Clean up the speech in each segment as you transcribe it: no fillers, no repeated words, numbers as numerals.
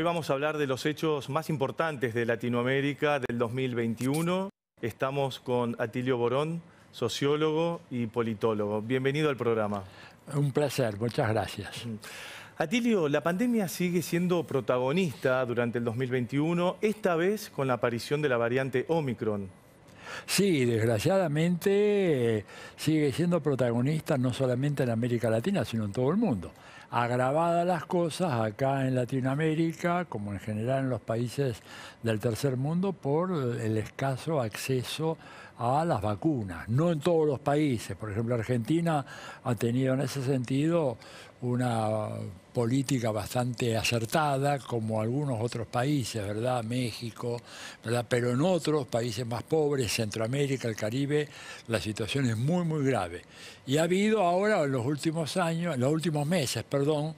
Hoy vamos a hablar de los hechos más importantes de Latinoamérica del 2021. Estamos con Atilio Borón, sociólogo y politólogo. Bienvenido al programa. Un placer, muchas gracias. Atilio, la pandemia sigue siendo protagonista durante el 2021, esta vez con la aparición de la variante Omicron. Sí, desgraciadamente sigue siendo protagonista no solamente en América Latina, sino en todo el mundo. Agravadas las cosas acá en Latinoamérica, como en general en los países del tercer mundo, por el escaso acceso a las vacunas. No en todos los países. Por ejemplo, Argentina ha tenido en ese sentido una política bastante acertada, como algunos otros países, ¿verdad? México, ¿verdad? Pero en otros países más pobres, Centroamérica, el Caribe, la situación es muy, muy grave. Y ha habido ahora, en los últimos años, en los últimos meses, perdón,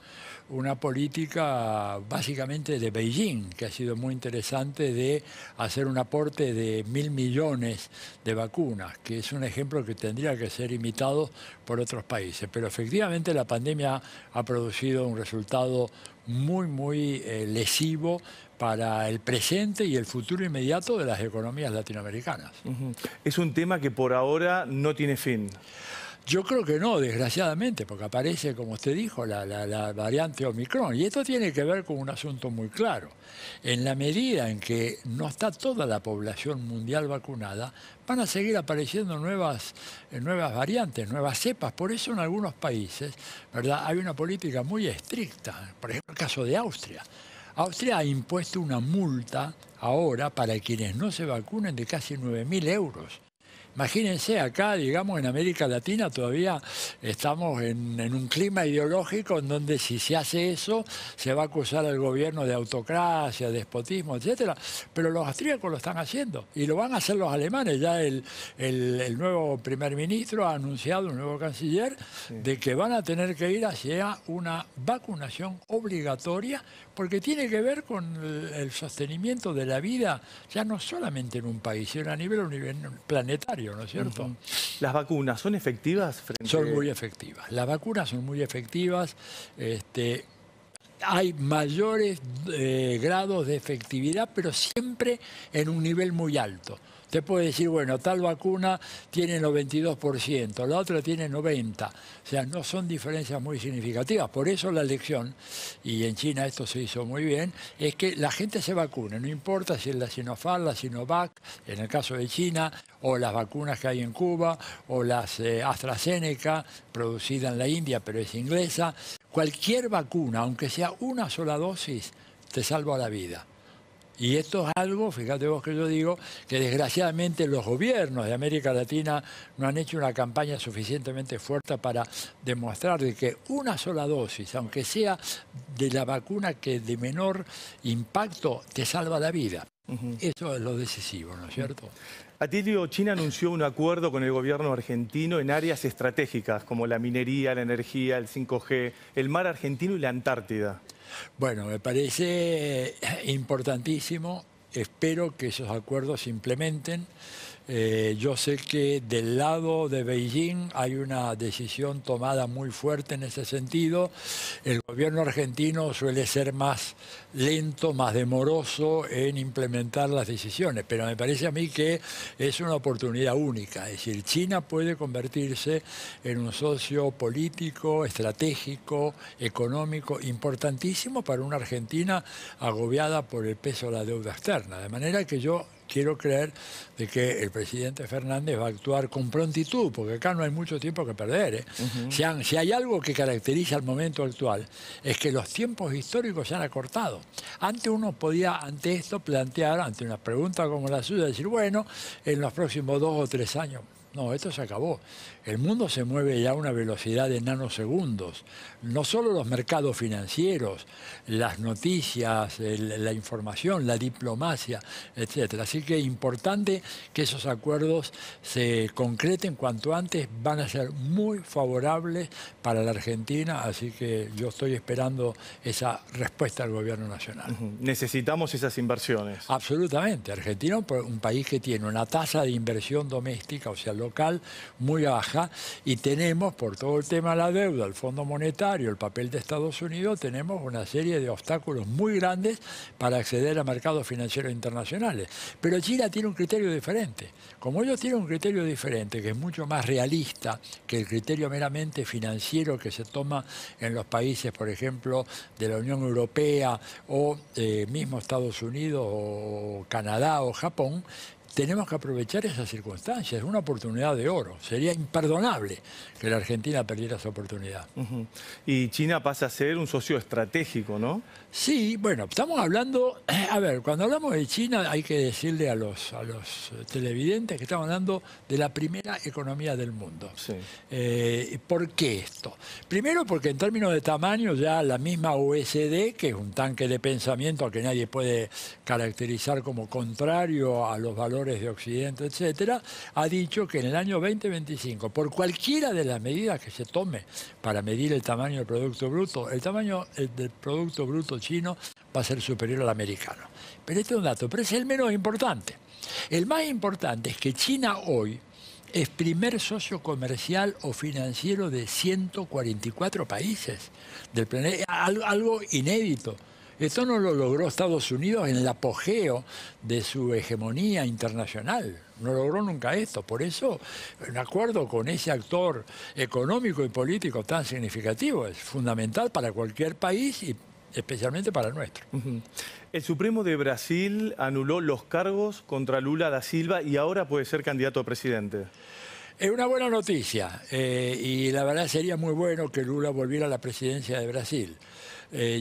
una política básicamente de Beijing, que ha sido muy interesante, de hacer un aporte de 1.000 millones de vacunas, que es un ejemplo que tendría que ser imitado por otros países. Pero efectivamente la pandemia ha producido un resultado muy, muy lesivo para el presente y el futuro inmediato de las economías latinoamericanas. Es un tema que por ahora no tiene fin. Yo creo que no, desgraciadamente, porque aparece, como usted dijo, la variante Omicron. Y esto tiene que ver con un asunto muy claro. En la medida en que no está toda la población mundial vacunada, van a seguir apareciendo nuevas variantes, nuevas cepas. Por eso en algunos países, ¿verdad?, hay una política muy estricta. Por ejemplo, el caso de Austria. Austria ha impuesto una multa ahora para quienes no se vacunen de casi 9.000 euros. Imagínense, acá, digamos, en América Latina todavía estamos en un clima ideológico en donde si se hace eso se va a acusar al gobierno de autocracia, despotismo, etcétera. Pero los austríacos lo están haciendo y lo van a hacer los alemanes. Ya el nuevo primer ministro ha anunciado, un nuevo canciller, de que van a tener que ir hacia una vacunación obligatoria porque tiene que ver con el sostenimiento de la vida, ya no solamente en un país, sino a nivel planetario, ¿no es cierto? ¿Las vacunas son efectivas frente? Son muy efectivas. Las vacunas son muy efectivas. Hay mayores grados de efectividad, pero siempre en un nivel muy alto. Usted puede decir, bueno, tal vacuna tiene 92%, la otra tiene 90%. O sea, no son diferencias muy significativas. Por eso la elección, y en China esto se hizo muy bien, es que la gente se vacune. No importa si es la Sinopharm, la Sinovac, en el caso de China, o las vacunas que hay en Cuba, o las AstraZeneca, producida en la India, pero es inglesa. Cualquier vacuna, aunque sea una sola dosis, te salva la vida. Y esto es algo, fíjate vos que yo digo, que desgraciadamente los gobiernos de América Latina no han hecho una campaña suficientemente fuerte para demostrar de que una sola dosis, aunque sea de la vacuna que de menor impacto, te salva la vida. Eso es lo decisivo, ¿no es cierto? Atilio, China anunció un acuerdo con el gobierno argentino en áreas estratégicas como la minería, la energía, el 5G, el mar argentino y la Antártida. Bueno, me parece importantísimo. Espero que esos acuerdos se implementen. Yo sé que del lado de Beijing hay una decisión tomada muy fuerte en ese sentido. El gobierno argentino suele ser más lento, más demoroso en implementar las decisiones, pero me parece a mí que es una oportunidad única. Es decir, China puede convertirse en un socio político, estratégico, económico, importantísimo para una Argentina agobiada por el peso de la deuda externa. De manera que yo quiero creer de que el presidente Fernández va a actuar con prontitud, porque acá no hay mucho tiempo que perder. Si hay algo que caracteriza el momento actual, es que los tiempos históricos se han acortado. Antes uno podía, ante esto, plantear, ante una pregunta como la suya, decir, bueno, en los próximos 2 o 3 años. No, esto se acabó. El mundo se mueve ya a una velocidad de nanosegundos. No solo los mercados financieros, las noticias, la información, la diplomacia, etc. Así que es importante que esos acuerdos se concreten cuanto antes. Van a ser muy favorables para la Argentina, así que yo estoy esperando esa respuesta del gobierno nacional. Necesitamos esas inversiones. Absolutamente. Argentina es un país que tiene una tasa de inversión doméstica, o sea, local muy baja y tenemos, por todo el tema de la deuda, el Fondo Monetario, el papel de Estados Unidos, tenemos una serie de obstáculos muy grandes para acceder a mercados financieros internacionales. Pero China tiene un criterio diferente. Como ellos tienen un criterio diferente, que es mucho más realista que el criterio meramente financiero que se toma en los países, por ejemplo, de la Unión Europea o mismo Estados Unidos o Canadá o Japón, tenemos que aprovechar esas circunstancias, es una oportunidad de oro. Sería imperdonable que la Argentina perdiera esa oportunidad. Y China pasa a ser un socio estratégico, ¿no? Sí, bueno, estamos hablando, a ver, cuando hablamos de China hay que decirle a los televidentes que estamos hablando de la primera economía del mundo. Sí. ¿Por qué esto? Primero porque en términos de tamaño ya la misma OECD, que es un tanque de pensamiento que nadie puede caracterizar como contrario a los valores de Occidente, etcétera, ha dicho que en el año 2025, por cualquiera de las medidas que se tome para medir el tamaño del Producto Bruto, el tamaño del Producto Bruto chino va a ser superior al americano. Pero este es un dato, pero es el menos importante. El más importante es que China hoy es primer socio comercial o financiero de 144 países del planeta, algo inédito. Esto no lo logró Estados Unidos en el apogeo de su hegemonía internacional. No logró nunca esto. Por eso, un acuerdo con ese actor económico y político tan significativo es fundamental para cualquier país y especialmente para el nuestro. El Supremo de Brasil anuló los cargos contra Lula da Silva y ahora puede ser candidato a presidente. Es una buena noticia y la verdad sería muy bueno que Lula volviera a la presidencia de Brasil.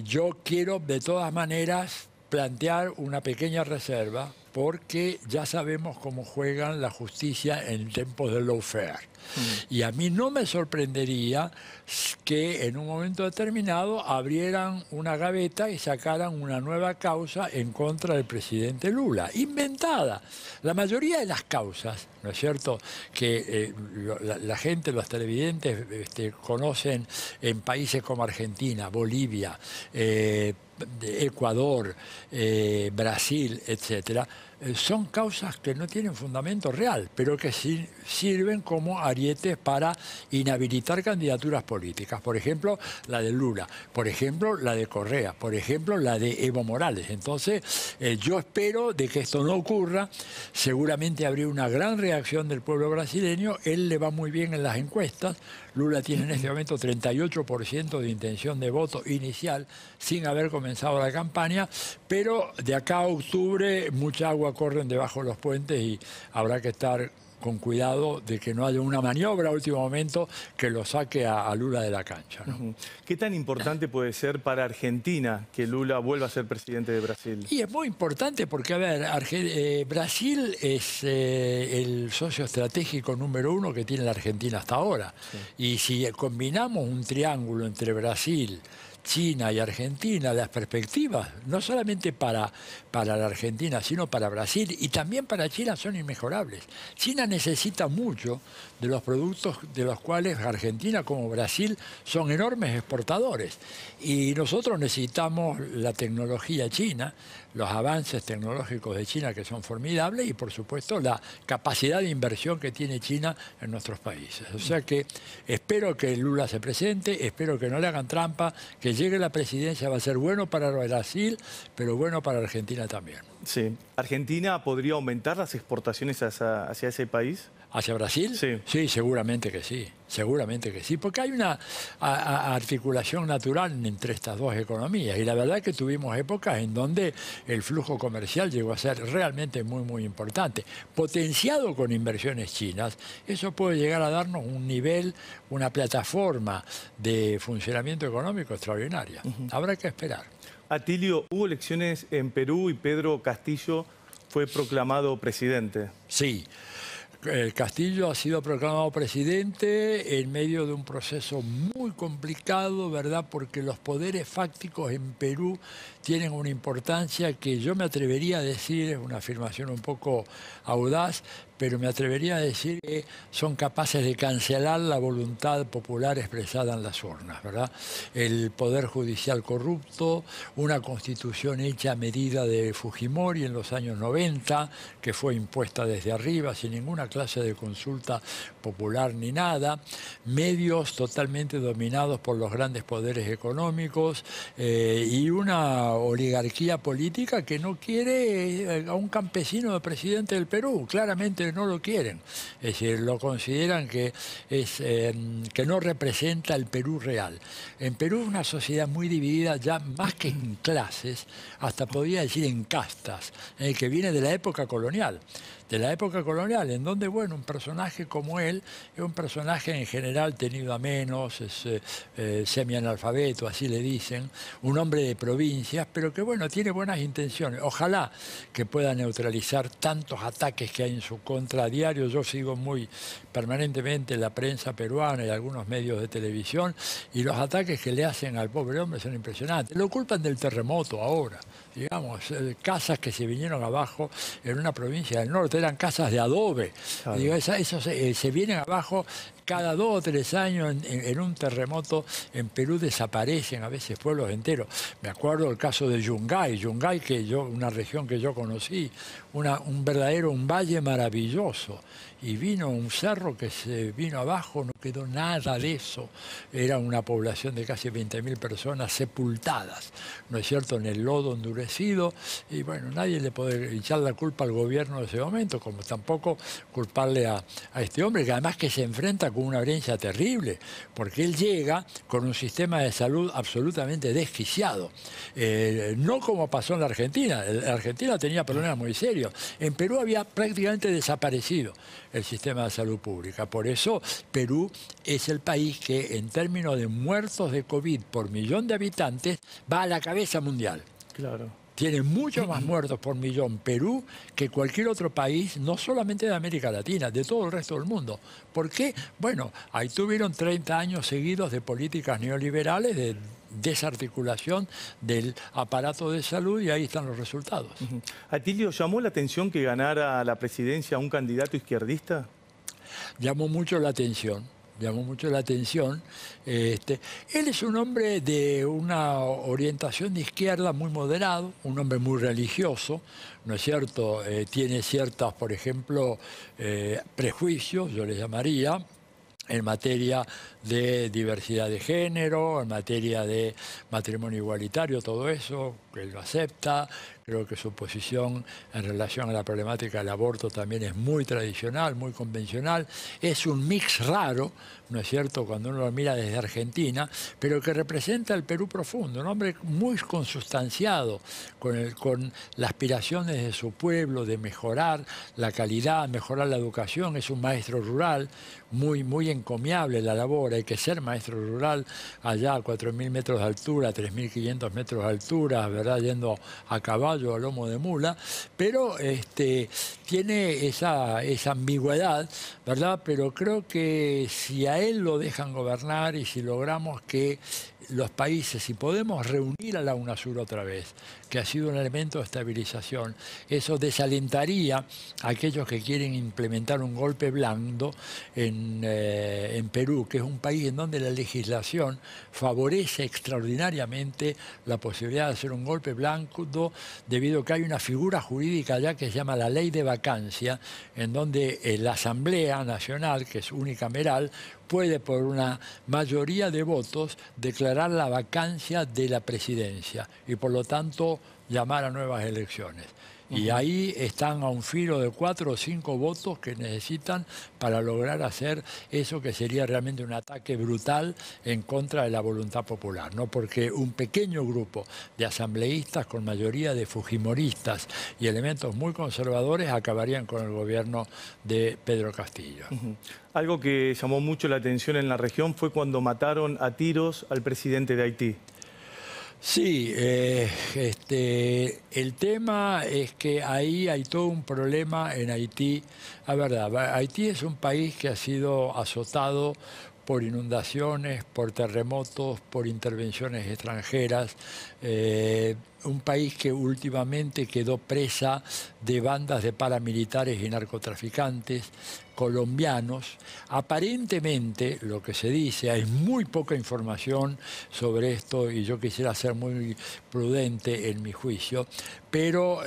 Yo quiero de todas maneras plantear una pequeña reserva porque ya sabemos cómo juegan la justicia en tiempos de lawfare. Y a mí no me sorprendería que en un momento determinado abrieran una gaveta y sacaran una nueva causa en contra del presidente Lula, inventada. La mayoría de las causas, ¿no es cierto?, que la gente, los televidentes conocen en países como Argentina, Bolivia, Ecuador, Brasil, etcétera, son causas que no tienen fundamento real, pero que sí sirven como arietes para inhabilitar candidaturas políticas. Por ejemplo, la de Lula, por ejemplo, la de Correa, por ejemplo, la de Evo Morales. Entonces, yo espero de que esto no ocurra. Seguramente habría una gran reacción del pueblo brasileño. Él le va muy bien en las encuestas. Lula tiene en este momento 38% de intención de voto inicial sin haber comenzado la campaña, pero de acá a octubre mucha agua corre debajo de los puentes y habrá que estar con cuidado de que no haya una maniobra a último momento que lo saque a Lula de la cancha, ¿no? ¿Qué tan importante puede ser para Argentina que Lula vuelva a ser presidente de Brasil? Y es muy importante porque, a ver, Brasil es el socio estratégico número 1 que tiene la Argentina hasta ahora. Sí. Y si combinamos un triángulo entre Brasil, China y Argentina, las perspectivas, no solamente para la Argentina, sino para Brasil y también para China son inmejorables. China necesita mucho de los productos de los cuales Argentina como Brasil son enormes exportadores. Y nosotros necesitamos la tecnología china, los avances tecnológicos de China que son formidables y por supuesto la capacidad de inversión que tiene China en nuestros países. O sea que espero que Lula se presente, espero que no le hagan trampa, que llegue a la presidencia, va a ser bueno para Brasil, pero bueno para Argentina también. Sí. ¿Argentina podría aumentar las exportaciones hacia ese país? ¿Hacia Brasil? Sí. Sí, seguramente que sí. Seguramente que sí, porque hay una articulación natural entre estas dos economías. Y la verdad es que tuvimos épocas en donde el flujo comercial llegó a ser realmente muy, muy importante. Potenciado con inversiones chinas, eso puede llegar a darnos un nivel, una plataforma de funcionamiento económico extraordinaria. Habrá que esperar. Atilio, hubo elecciones en Perú y Pedro Castillo fue proclamado presidente. Sí. Castillo ha sido proclamado presidente en medio de un proceso muy complicado, ¿verdad? Porque los poderes fácticos en Perú tienen una importancia que yo me atrevería a decir, es una afirmación un poco audaz, pero me atrevería a decir que son capaces de cancelar la voluntad popular expresada en las urnas, ¿verdad? El poder judicial corrupto, una constitución hecha a medida de Fujimori en los años 90, que fue impuesta desde arriba, sin ninguna clase de consulta popular ni nada, medios totalmente dominados por los grandes poderes económicos y una oligarquía política que no quiere a un campesino de presidente del Perú, claramente no lo quieren, es decir, lo consideran que no representa el Perú real. En Perú es una sociedad muy dividida, ya más que en clases, hasta podría decir en castas, que viene de la época colonial. En donde, bueno, un personaje como él es un personaje en general tenido a menos, es semianalfabeto, así le dicen, un hombre de provincias, pero que, bueno, tiene buenas intenciones. Ojalá que pueda neutralizar tantos ataques que hay en su contra a diario. Yo sigo muy permanentemente la prensa peruana y algunos medios de televisión, y los ataques que le hacen al pobre hombre son impresionantes. Lo culpan del terremoto ahora, digamos, casas que se vinieron abajo en una provincia del norte, eran casas de adobe. Claro. Digo, eso se vienen abajo cada 2 o 3 años en un terremoto. En Perú desaparecen a veces pueblos enteros. Me acuerdo el caso de Yungay, una región que yo conocí, un valle maravilloso. Y vino un cerro que se vino abajo, no quedó nada de eso. Era una población de casi 20.000 personas sepultadas, ¿no es cierto?, en el lodo endurecido. Y bueno, nadie le puede echar la culpa al gobierno de ese momento, como tampoco culparle a este hombre, que además que se enfrenta con una herencia terrible, porque él llega con un sistema de salud absolutamente desquiciado. No como pasó en la Argentina. La Argentina tenía problemas muy serios. En Perú había prácticamente desaparecido el sistema de salud pública. Por eso Perú es el país que en términos de muertos de COVID por millón de habitantes va a la cabeza mundial. Claro. Tiene muchos más muertos por millón Perú que cualquier otro país, no solamente de América Latina, de todo el resto del mundo. ¿Por qué? Bueno, ahí tuvieron 30 años seguidos de políticas neoliberales, de desarticulación del aparato de salud, y ahí están los resultados. Atilio, ¿llamó la atención que ganara la presidencia un candidato izquierdista? Llamó mucho la atención. Él es un hombre de una orientación de izquierda muy moderado, un hombre muy religioso, ¿no es cierto? Tiene ciertos, por ejemplo, prejuicios, yo les llamaría, en materia de diversidad de género, en materia de matrimonio igualitario, todo eso, él lo acepta. Creo que su posición en relación a la problemática del aborto también es muy tradicional, muy convencional. Es un mix raro, ¿no es cierto?, cuando uno lo mira desde Argentina, pero que representa el Perú profundo, un hombre muy consustanciado con las aspiraciones de su pueblo de mejorar la calidad, mejorar la educación. Es un maestro rural, muy encomiable la labor. Hay que ser maestro rural allá a 4.000 metros de altura, 3.500 metros de altura, ¿verdad?, yendo a caballo, a lomo de mula, pero tiene esa ambigüedad, ¿verdad? Pero creo que si a él lo dejan gobernar y si logramos que los países, si podemos reunir a la UNASUR otra vez, que ha sido un elemento de estabilización, eso desalentaría a aquellos que quieren implementar un golpe blando en Perú, que es un país en donde la legislación favorece extraordinariamente la posibilidad de hacer un golpe blando, debido a que hay una figura jurídica allá que se llama la ley de vacancia, en donde la Asamblea Nacional, que es unicameral, puede por una mayoría de votos declarar la vacancia de la presidencia y por lo tanto llamar a nuevas elecciones. Y ahí están a un filo de 4 o 5 votos que necesitan para lograr hacer eso que sería realmente un ataque brutal en contra de la voluntad popular, ¿no? Porque un pequeño grupo de asambleístas con mayoría de fujimoristas y elementos muy conservadores acabarían con el gobierno de Pedro Castillo. Algo que llamó mucho la atención en la región fue cuando mataron a tiros al presidente de Haití. Sí, el tema es que ahí hay todo un problema en Haití. La verdad, Haití es un país que ha sido azotado por inundaciones, por terremotos, por intervenciones extranjeras. un país que últimamente quedó presa de bandas de paramilitares y narcotraficantes colombianos. Aparentemente, lo que se dice, hay muy poca información sobre esto y yo quisiera ser muy prudente en mi juicio, pero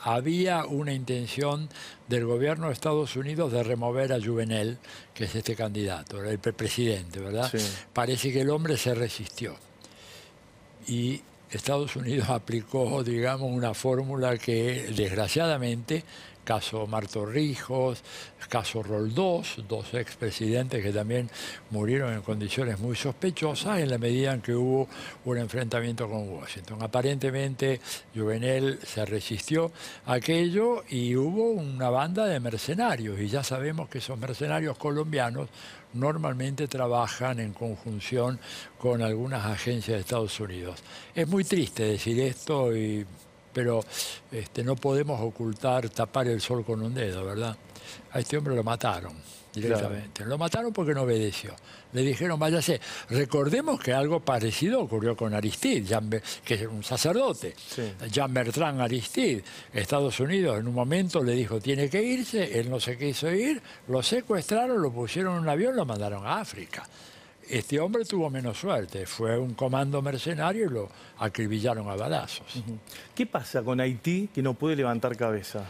había una intención del gobierno de Estados Unidos de remover a Juvenel, que es este candidato, el presidente, ¿verdad? Sí. Parece que el hombre se resistió. Y Estados Unidos aplicó, digamos, una fórmula que, desgraciadamente, caso Omar Torrijos, caso Roldós, dos expresidentes que también murieron en condiciones muy sospechosas en la medida en que hubo un enfrentamiento con Washington. Aparentemente, Juvenel se resistió a aquello y hubo una banda de mercenarios, y ya sabemos que esos mercenarios colombianos normalmente trabajan en conjunción con algunas agencias de Estados Unidos. Es muy triste decir esto, pero no podemos ocultar, tapar el sol con un dedo, ¿verdad? A este hombre lo mataron directamente. Claro. Lo mataron porque no obedeció. Le dijeron, váyase. Recordemos que algo parecido ocurrió con Aristide, que es un sacerdote. Sí. Jean-Bertrand Aristide. Estados Unidos en un momento le dijo, tiene que irse, él no se quiso ir, lo secuestraron, lo pusieron en un avión, lo mandaron a África. Este hombre tuvo menos suerte, fue un comando mercenario y lo acribillaron a balazos. ¿Qué pasa con Haití que no puede levantar cabeza?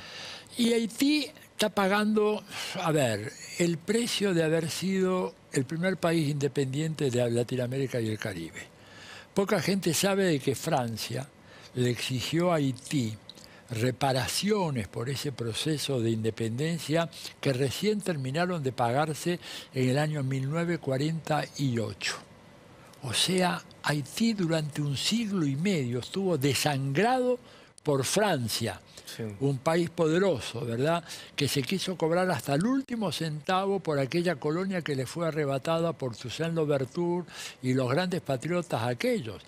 Y Haití está pagando, a ver, el precio de haber sido el primer país independiente de Latinoamérica y el Caribe. Poca gente sabe de que Francia le exigió a Haití reparaciones por ese proceso de independencia que recién terminaron de pagarse en el año 1948. O sea, Haití durante un siglo y medio estuvo desangrado por Francia, sí, un país poderoso, ¿verdad?, que se quiso cobrar hasta el último centavo por aquella colonia que le fue arrebatada por Toussaint Louverture y los grandes patriotas aquellos.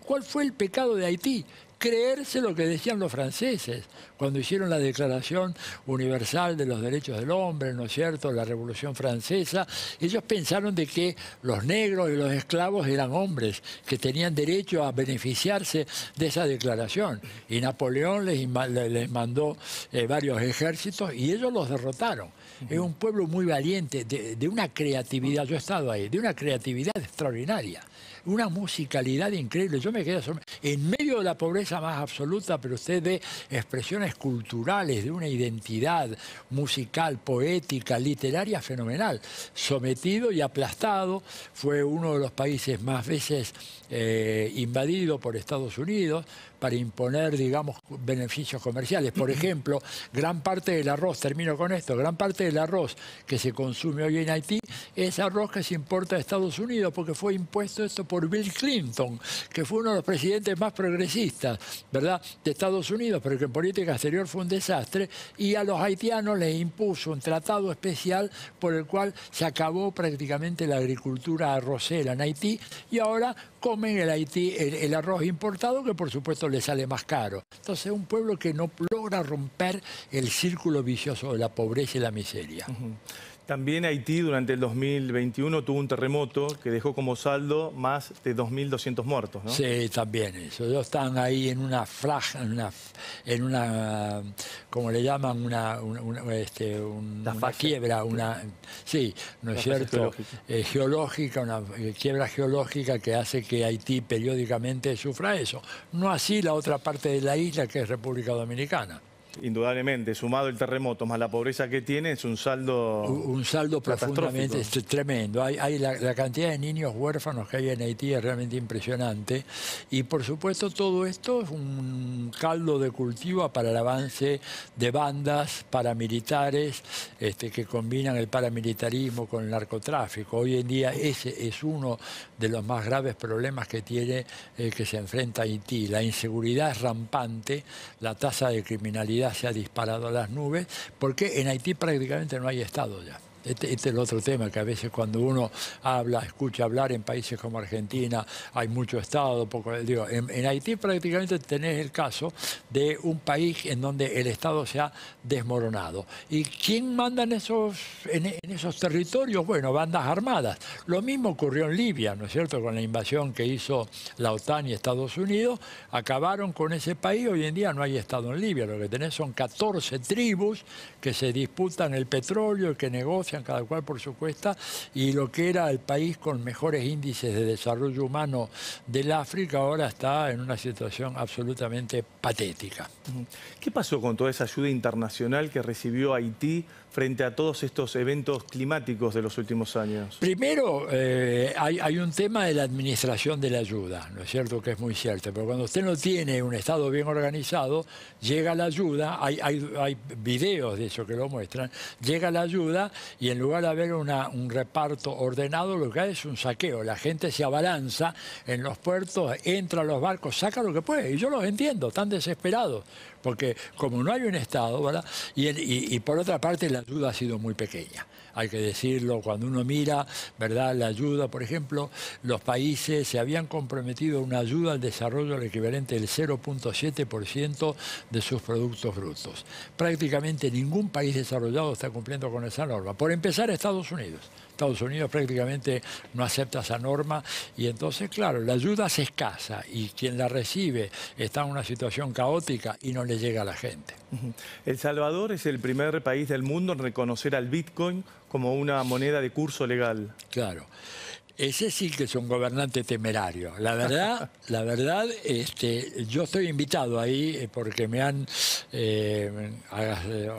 ¿Cuál fue el pecado de Haití? Creerse lo que decían los franceses cuando hicieron la Declaración Universal de los Derechos del Hombre, ¿no es cierto?, la Revolución Francesa. Ellos pensaron de que los negros y los esclavos eran hombres, que tenían derecho a beneficiarse de esa declaración. Y Napoleón les mandó varios ejércitos y ellos los derrotaron. Es un pueblo muy valiente, de una creatividad, yo he estado ahí, de una creatividad extraordinaria. Una musicalidad increíble. Yo me quedé en medio de la pobreza más absoluta, pero usted ve expresiones culturales de una identidad musical, poética, literaria fenomenal. Sometido y aplastado, fue uno de los países más veces invadido por Estados Unidos para imponer, digamos, beneficios comerciales. Por ejemplo, gran parte del arroz, termino con esto, gran parte del arroz que se consume hoy en Haití es arroz que se importa de Estados Unidos, porque fue impuesto esto por Bill Clinton, que fue uno de los presidentes más progresistas, ¿verdad?, de Estados Unidos, pero que en política exterior fue un desastre, y a los haitianos les impuso un tratado especial por el cual se acabó prácticamente la agricultura arrocera en Haití, y ahora comen el arroz importado, que por supuesto le sale más caro. Entonces es un pueblo que no logra romper el círculo vicioso de la pobreza y la miseria. También Haití durante el 2021 tuvo un terremoto que dejó como saldo más de 2.200 muertos, ¿no? Sí, también eso. Ellos están ahí en una como le llaman, una quiebra, sí, ¿no es cierto? Geológica, una quiebra geológica que hace que Haití periódicamente sufra eso. No así la otra parte de la isla, que es República Dominicana. Indudablemente, sumado el terremoto más la pobreza que tiene, es un saldo... Un saldo profundamente tremendo. Hay la cantidad de niños huérfanos que hay en Haití es realmente impresionante. Y por supuesto todo esto es un caldo de cultivo para el avance de bandas paramilitares que combinan el paramilitarismo con el narcotráfico. Hoy en día ese es uno de los más graves problemas que tiene, que se enfrenta Haití. La inseguridad es rampante, la tasa de criminalidad se ha disparado a las nubes, porque en Haití prácticamente no hay Estado ya. Este es el otro tema, que a veces cuando uno escucha hablar en países como Argentina, hay mucho Estado, poco, digo, en Haití prácticamente tenés el caso de un país en donde el Estado se ha desmoronado. ¿Y quién manda en esos territorios? Bueno, bandas armadas. Lo mismo ocurrió en Libia, ¿no es cierto?, con la invasión que hizo la OTAN y Estados Unidos, acabaron con ese país. Hoy en día no hay Estado en Libia, lo que tenés son 14 tribus que se disputan el petróleo y que negocian cada cual por su cuesta, y lo que era el país con mejores índices de desarrollo humano del África ahora está en una situación absolutamente patética. ¿Qué pasó con toda esa ayuda internacional que recibió Haití frente a todos estos eventos climáticos de los últimos años? Primero, hay un tema de la administración de la ayuda, ¿no es cierto?, que es muy cierto, pero cuando usted no tiene un Estado bien organizado, llega la ayuda, hay videos de eso que lo muestran, llega la ayuda y en lugar de haber un reparto ordenado, lo que hay es un saqueo. La gente se abalanza en los puertos, entra a los barcos, saca lo que puede, y yo los entiendo, están desesperados, porque como no hay un Estado, ¿verdad?, y por otra parte la ayuda ha sido muy pequeña. Hay que decirlo, cuando uno mira, ¿verdad?, la ayuda, por ejemplo, los países se habían comprometido a una ayuda al desarrollo al equivalente del 0,7% de sus productos brutos. Prácticamente ningún país desarrollado está cumpliendo con esa norma. Por empezar, Estados Unidos. Estados Unidos prácticamente no acepta esa norma y entonces, claro, la ayuda es escasa y quien la recibe está en una situación caótica y no le llega a la gente. El Salvador es el primer país del mundo en reconocer al Bitcoin como una moneda de curso legal. Claro. Ese sí que es un gobernante temerario. La verdad, yo estoy invitado ahí porque me han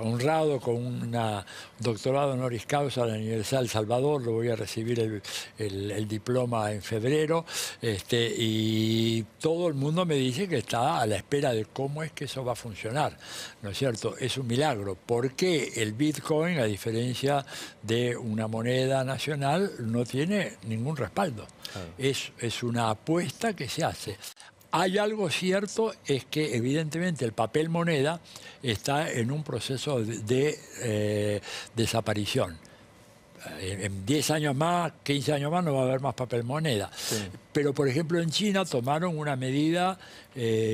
honrado con un doctorado honoris causa de la Universidad del Salvador. Lo voy a recibir el diploma en febrero. Y todo el mundo me dice que está a la espera de cómo es que eso va a funcionar, ¿no es cierto? Es un milagro. ¿Por qué el Bitcoin, a diferencia de una moneda nacional, no tiene ningún respaldo? Claro. Es una apuesta que se hace. Hay algo cierto, es que evidentemente el papel moneda está en un proceso de desaparición. En 10 años más, 15 años más no va a haber más papel moneda. Sí. Pero, por ejemplo, en China tomaron una medida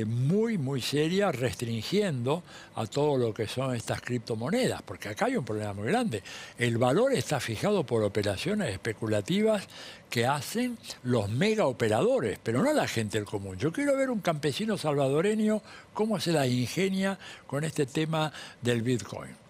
muy seria restringiendo a todo lo que son estas criptomonedas, porque acá hay un problema muy grande. El valor está fijado por operaciones especulativas que hacen los mega operadores, pero no la gente del común. Yo quiero ver un campesino salvadoreño cómo se la ingenia con este tema del Bitcoin.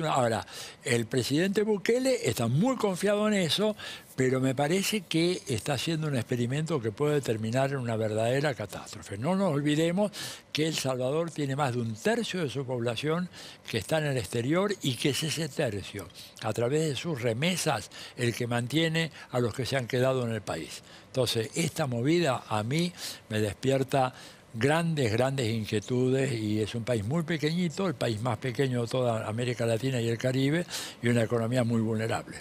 Ahora, el presidente Bukele está muy confiado en eso, pero me parece que está haciendo un experimento que puede terminar en una verdadera catástrofe. No nos olvidemos que El Salvador tiene más de 1/3 de su población que está en el exterior y que es ese tercio, a través de sus remesas, el que mantiene a los que se han quedado en el país. Entonces, esta movida a mí me despierta grandes inquietudes, y es un país muy pequeñito, el país más pequeño de toda América Latina y el Caribe, y una economía muy vulnerable.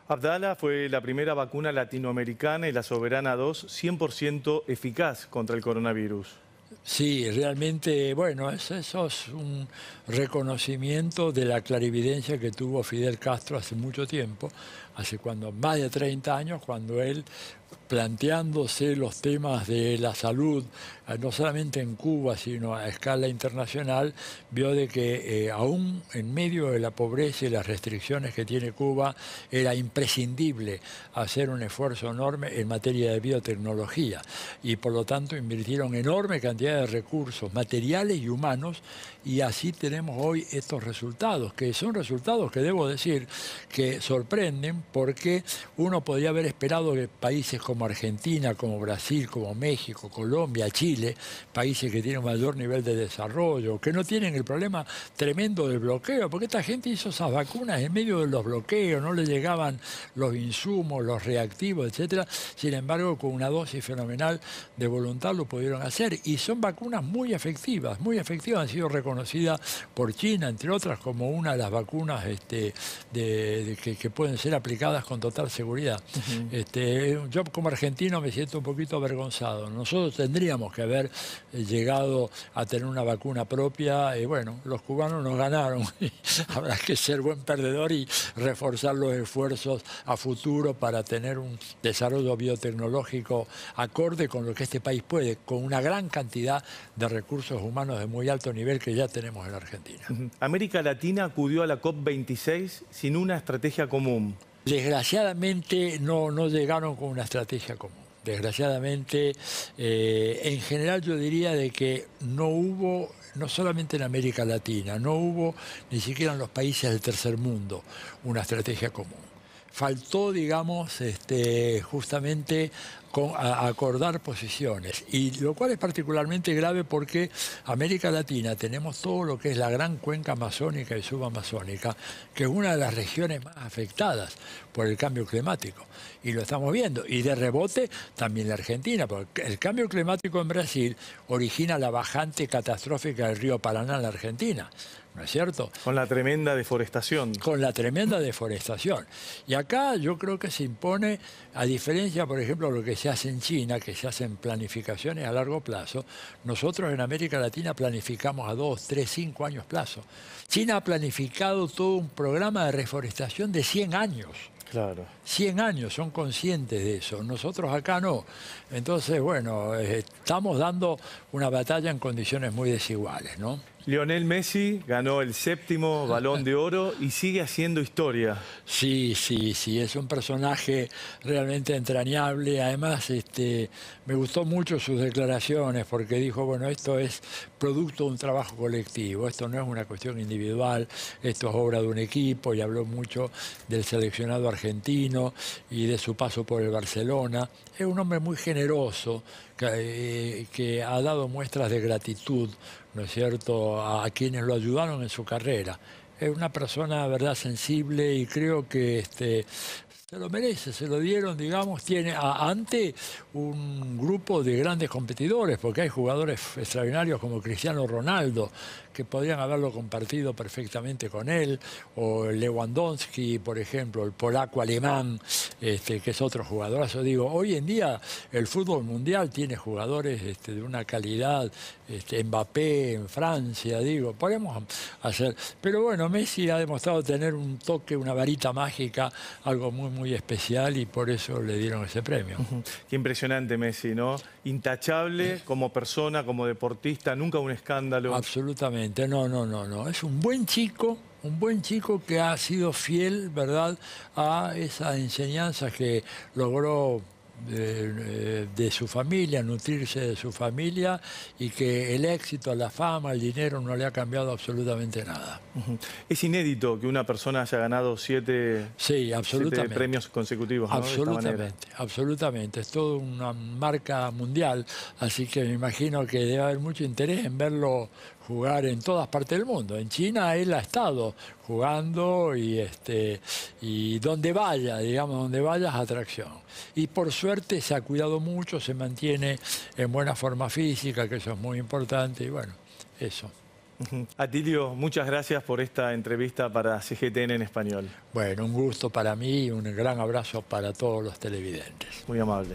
Abdala fue la primera vacuna latinoamericana y la Soberana 2 100% eficaz contra el coronavirus. Sí, realmente, bueno, eso es un reconocimiento de la clarividencia que tuvo Fidel Castro hace mucho tiempo, más de 30 años, cuando él, planteándose los temas de la salud, no solamente en Cuba, sino a escala internacional, vio de que aún en medio de la pobreza y las restricciones que tiene Cuba, era imprescindible hacer un esfuerzo enorme en materia de biotecnología, y por lo tanto invirtieron enorme cantidad de recursos materiales y humanos, y así tenemos hoy estos resultados, que son resultados que debo decir que sorprenden, porque uno podría haber esperado que países como Argentina, como Brasil, como México, Colombia, Chile, países que tienen mayor nivel de desarrollo, que no tienen el problema tremendo del bloqueo, porque esta gente hizo esas vacunas en medio de los bloqueos, no le llegaban los insumos, los reactivos, etcétera. Sin embargo, con una dosis fenomenal de voluntad lo pudieron hacer, y son vacunas muy efectivas, han sido reconocidas por China, entre otras, como una de las vacunas que pueden ser aplicadas con total seguridad. Yo como argentino me siento un poquito avergonzado. Nosotros tendríamos que haber llegado a tener una vacuna propia y bueno, los cubanos nos ganaron. Habrá que ser buen perdedor y reforzar los esfuerzos a futuro para tener un desarrollo biotecnológico acorde con lo que este país puede, con una gran cantidad de recursos humanos de muy alto nivel que ya tenemos en la Argentina. América Latina acudió a la COP26 sin una estrategia común. Desgraciadamente no llegaron con una estrategia común. Desgraciadamente, en general yo diría de que no hubo, no solamente en América Latina, no hubo ni siquiera en los países del tercer mundo una estrategia común. Faltó, digamos, justamente acordar posiciones, y lo cual es particularmente grave porque América Latina tenemos todo lo que es la gran cuenca amazónica y subamazónica, que es una de las regiones más afectadas por el cambio climático, y lo estamos viendo, y de rebote también la Argentina, porque el cambio climático en Brasil origina la bajante catastrófica del río Paraná en la Argentina, ¿no es cierto? Con la tremenda deforestación. Con la tremenda deforestación. Y acá yo creo que se impone, a diferencia, por ejemplo, de lo que se hace en China, que se hacen planificaciones a largo plazo, nosotros en América Latina planificamos a 2, 3, 5 años plazo. China ha planificado todo un programa de reforestación de 100 años. Claro. 100 años, son conscientes de eso. Nosotros acá no. Entonces, bueno, estamos dando una batalla en condiciones muy desiguales, ¿no? Lionel Messi ganó el 7º Balón de Oro y sigue haciendo historia. Sí, es un personaje realmente entrañable. Además, me gustó mucho sus declaraciones porque dijo, bueno, esto es producto de un trabajo colectivo, esto no es una cuestión individual, esto es obra de un equipo, y habló mucho del seleccionado argentino y de su paso por el Barcelona. Es un hombre muy generoso que ha dado muestras de gratitud, ¿no es cierto?, a quienes lo ayudaron en su carrera. Es una persona, verdad, sensible, y creo que se lo merece, se lo dieron, digamos, tiene ante un grupo de grandes competidores, porque hay jugadores extraordinarios como Cristiano Ronaldo, que podrían haberlo compartido perfectamente con él, o Lewandowski, por ejemplo, el polaco alemán, que es otro jugadorazo. Digo, hoy en día el fútbol mundial tiene jugadores de una calidad, Mbappé en Francia, digo, podemos hacer. Pero bueno, Messi ha demostrado tener un toque, una varita mágica, algo muy especial, y por eso le dieron ese premio. Qué impresionante Messi, ¿no? Intachable como persona, como deportista, nunca un escándalo. Absolutamente, no. Es un buen chico que ha sido fiel, ¿verdad?, a esas enseñanzas que logró de su familia, nutrirse de su familia, y que el éxito, la fama, el dinero no le ha cambiado absolutamente nada. Es inédito que una persona haya ganado 7 premios consecutivos, ¿no? Absolutamente. Es toda una marca mundial, así que me imagino que debe haber mucho interés en verlo jugar en todas partes del mundo. En China él ha estado jugando y donde vaya, digamos, donde vaya es atracción. Y por suerte se ha cuidado mucho, se mantiene en buena forma física, que eso es muy importante, y bueno, eso. Atilio, muchas gracias por esta entrevista para CGTN en español. Bueno, un gusto para mí y un gran abrazo para todos los televidentes. Muy amable.